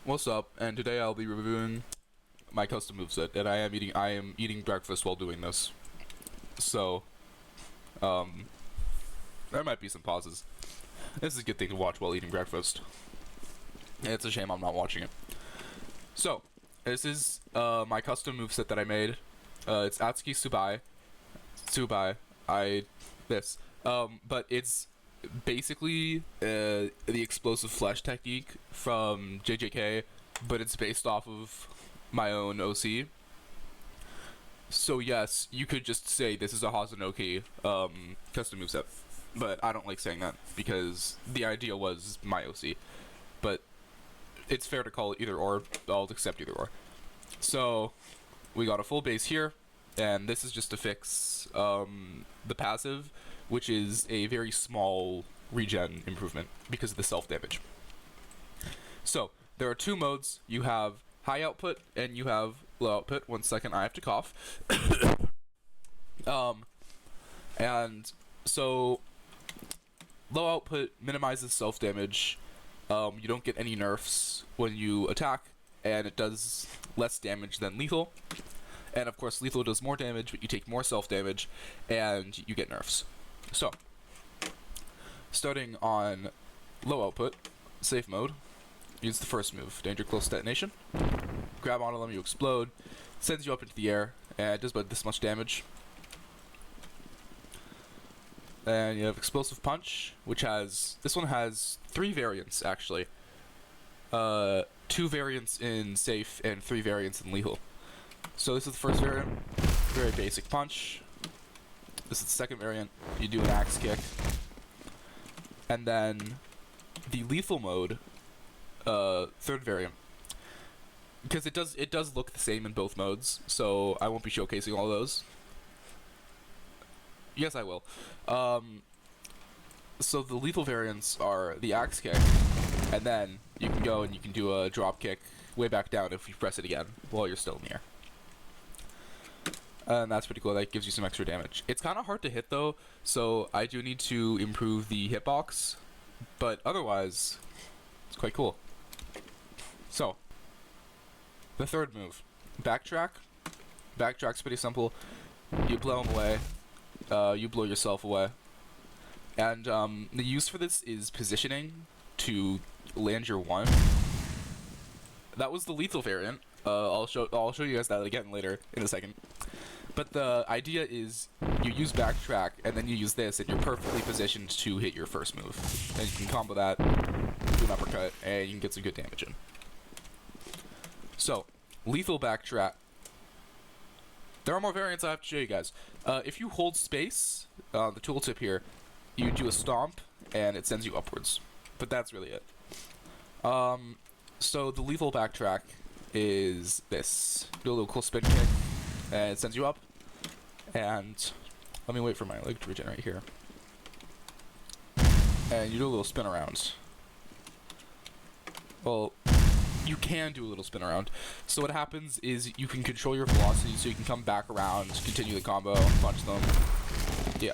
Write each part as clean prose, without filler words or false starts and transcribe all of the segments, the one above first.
What's up? And today I'll be reviewing my custom moveset, and I am eating breakfast while doing this. So, um, there might be some pauses. This is a good thing to watch while eating breakfast. And it's a shame I'm not watching it. So, this is my custom moveset that I made. It's Atsuki Tsubai. But it's basically the explosive flesh technique from JJK, but it's based off of my own OC. So yes, you could just say this is a Hazenoki custom moveset, but I don't like saying that because the idea was my OC. But it's fair to call it either or. I'll accept either or. So we got a full base here, and this is just to fix the passive, which is a very small regen improvement because of the self-damage. So, there are two modes. You have high output and you have low output. 1 second, I have to cough. And so, low output minimizes self-damage. You don't get any nerfs when you attack, and it does less damage than lethal. And of course, lethal does more damage, but you take more self-damage, and you get nerfs. So, starting on low output, safe mode, use the first move, danger close detonation. Grab onto them, you explode, sends you up into the air, and it does about this much damage. And you have explosive punch, which this one has 3 variants actually. 2 variants in safe and 3 variants in lethal. So this is the first variant, very basic punch. This is the second variant, you do an axe kick. And then the lethal mode, third variant. Because it does look the same in both modes, so I won't be showcasing all of those. Yes, I will. So the lethal variants are the axe kick, and then you can go and you can do a drop kick way back down if you press it again while you're still in the air. And that's pretty cool. That gives you some extra damage. It's kind of hard to hit though, so I do need to improve the hitbox, but otherwise, it's quite cool. So, the third move, backtrack. Backtrack's pretty simple. You blow them away. You blow yourself away. And the use for this is positioning to land your 1. That was the lethal variant. I'll show you guys that again later in a second. But the idea is you use backtrack and then you use this and you're perfectly positioned to hit your first move. And you can combo that, do an uppercut, and you can get some good damage in. So, lethal backtrack. There are more variants I have to show you guys. If you hold space, the tooltip here, you do a stomp and it sends you upwards. But that's really it. So the lethal backtrack is this. Do a little cool spin kick, and it sends you up. And let me wait for my leg to regenerate here. And you do a little spin around. Well, you can do a little spin around. So what happens is you can control your velocity, so you can come back around, continue the combo, punch them. Yeah.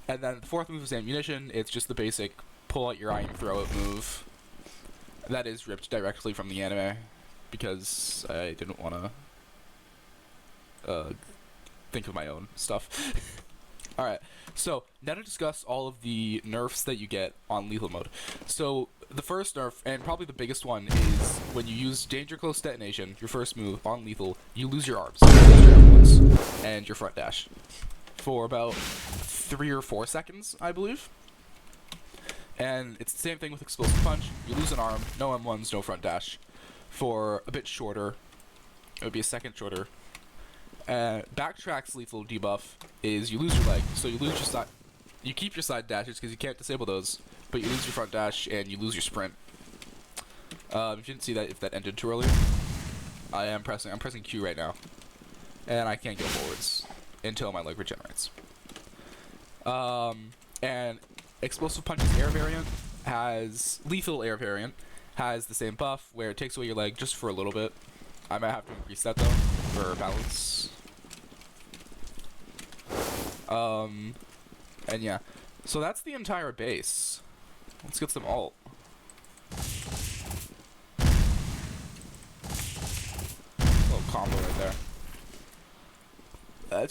And then the fourth move is ammunition. It's just the basic pull out your eye and throw it move. That is ripped directly from the anime, because I didn't want to think of my own stuff. Alright, so now to discuss all of the nerfs that you get on lethal mode. So the first nerf, and probably the biggest one, is when you use danger close detonation, your first move on lethal, you lose your arms, and your front dash for about 3 or 4 seconds, I believe. And it's the same thing with explosive punch. You lose an arm, no M1s, no front dash. For a bit shorter, it would be a second shorter. Backtrack's lethal debuff is you lose your leg, so you lose your side. You keep your side dashes because you can't disable those, but you lose your front dash and you lose your sprint. If you didn't see that, if that ended too early, I'm pressing Q right now, and I can't go forwards until my leg regenerates. And explosive punch's air variant lethal air variant has the same buff where it takes away your leg just for a little bit. I might have to increase that though for balance. And yeah, so that's the entire base. Let's get some ult.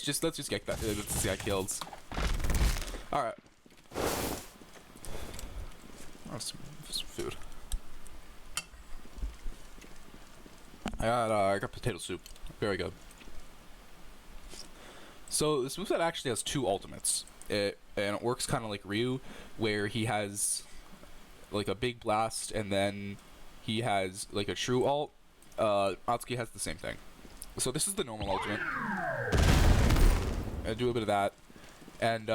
let's just get that. Let's get kills. All right. Oh, some food. I got potato soup. Very good. So this moveset actually has 2 ultimates. And it works kind of like Ryu, where he has like a big blast and then he has like a true ult. Atsuki has the same thing. So this is the normal ultimate. I do a bit of that, and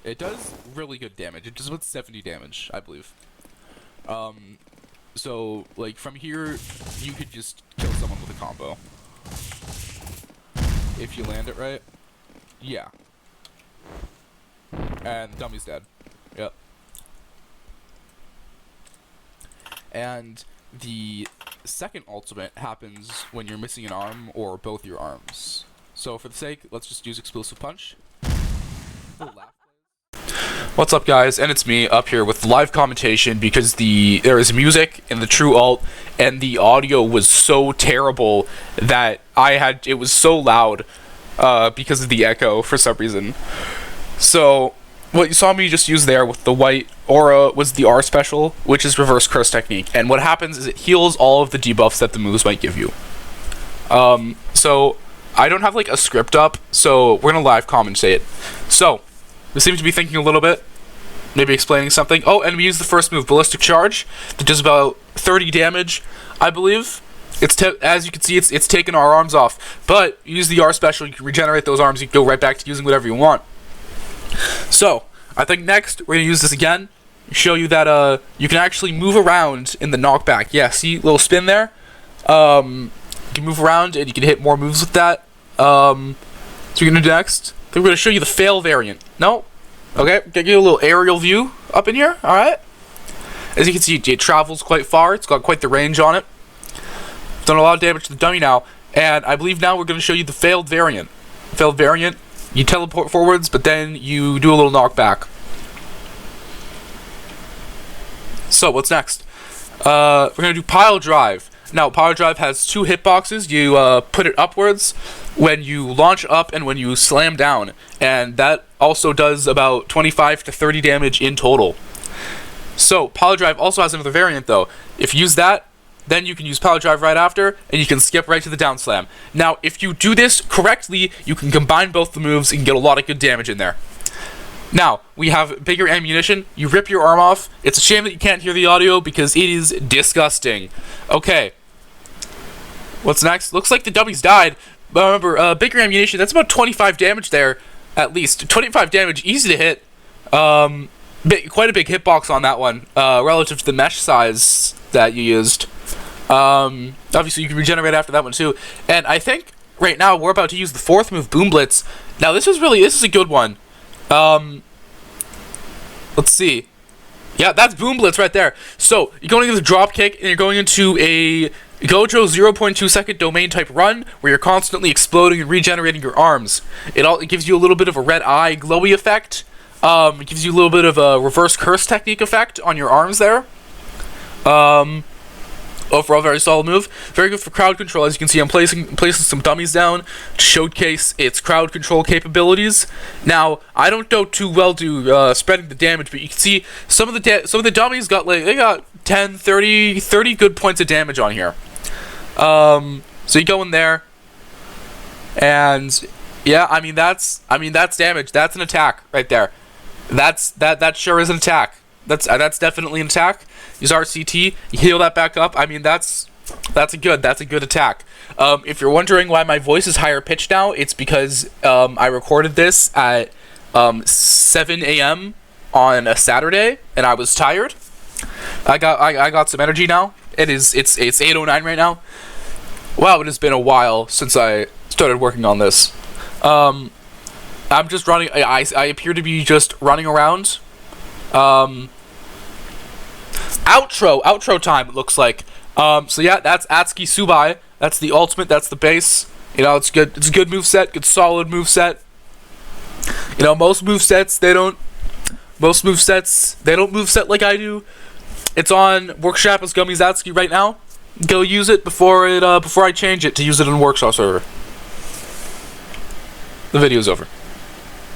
it does really good damage. It does about 70 damage, I believe. So like from here, you could just kill someone with a combo if you land it right. Yeah. And the dummy's dead. Yep. And the second ultimate happens when you're missing an arm or both your arms. So for the sake, let's just use Explosive Punch. What's up, guys? And it's me up here with live commentation because there is music in the true ult and the audio was so terrible that it was so loud because of the echo for some reason. So what you saw me just use there with the white aura was the R special, which is reverse curse technique, and what happens is it heals all of the debuffs that the moves might give you. So I don't have like a script up, so we're gonna live commentate. So we seem to be thinking a little bit, maybe explaining something. Oh, and we use the first move, Ballistic Charge, that does about 30 damage, I believe. As you can see, it's taken our arms off, but you use the R special, you can regenerate those arms, you can go right back to using whatever you want. So I think next we're gonna use this again, show you that you can actually move around in the knockback. Yeah, see, little spin there. You can move around and you can hit more moves with that. So we're gonna do next. I think we're gonna show you the fail variant. No, okay, get you a little aerial view up in here. All right. As you can see, it travels quite far. It's got quite the range on it. Done a lot of damage to the dummy now, and I believe now we're gonna show you the failed variant. Failed variant. You teleport forwards, but then you do a little knockback. So, what's next? We're going to do Pile Drive. Now, Pile Drive has 2 hitboxes. You put it upwards when you launch up and when you slam down. And that also does about 25 to 30 damage in total. So, Pile Drive also has another variant, though. If you use that, then you can use Pile Drive right after, and you can skip right to the down slam. Now, if you do this correctly, you can combine both the moves and get a lot of good damage in there. Now, we have bigger ammunition. You rip your arm off. It's a shame that you can't hear the audio because it is disgusting. Okay. What's next? Looks like the dummies died. But remember, bigger ammunition, that's about 25 damage there, at least. 25 damage, easy to hit. Quite a big hitbox on that one, relative to the mesh size that you used. Obviously you can regenerate after that one too. And I think right now we're about to use the 4th move, Boom Blitz. Now this is a good one. Let's see. Yeah, that's Boom Blitz right there. So you're going into the drop kick and you're going into a Gojo 0.2 second domain type run where you're constantly exploding and regenerating your arms. It gives you a little bit of a red eye glowy effect. It gives you a little bit of a reverse curse technique effect on your arms there. Overall, very solid move. Very good for crowd control. As you can see, I'm placing some dummies down to showcase its crowd control capabilities. Now, I don't know too well to spreading the damage, but you can see some of the dummies got they got 10, 30 good points of damage on here. So you go in there, and yeah, I mean that's damage. That's an attack right there. That sure is an attack. That's definitely an attack. Use RCT, you heal that back up. I mean, that's a good attack. If you're wondering why my voice is higher pitched now, it's because I recorded this at 7 a.m. on a Saturday, and I was tired. I got some energy now. It's 8:09 right now. Wow, it has been a while since I started working on this. I'm just running. I appear to be just running around. Outro time, it looks like. So yeah, that's Atsuki Tsubai. That's the ultimate, that's the base. You know, it's good. It's a good moveset, good solid moveset. You know, most movesets they don't moveset like I do. It's on Workshop as Gummies Atsuki right now. Go use it before I change it to use it in Workshop server. the video's over.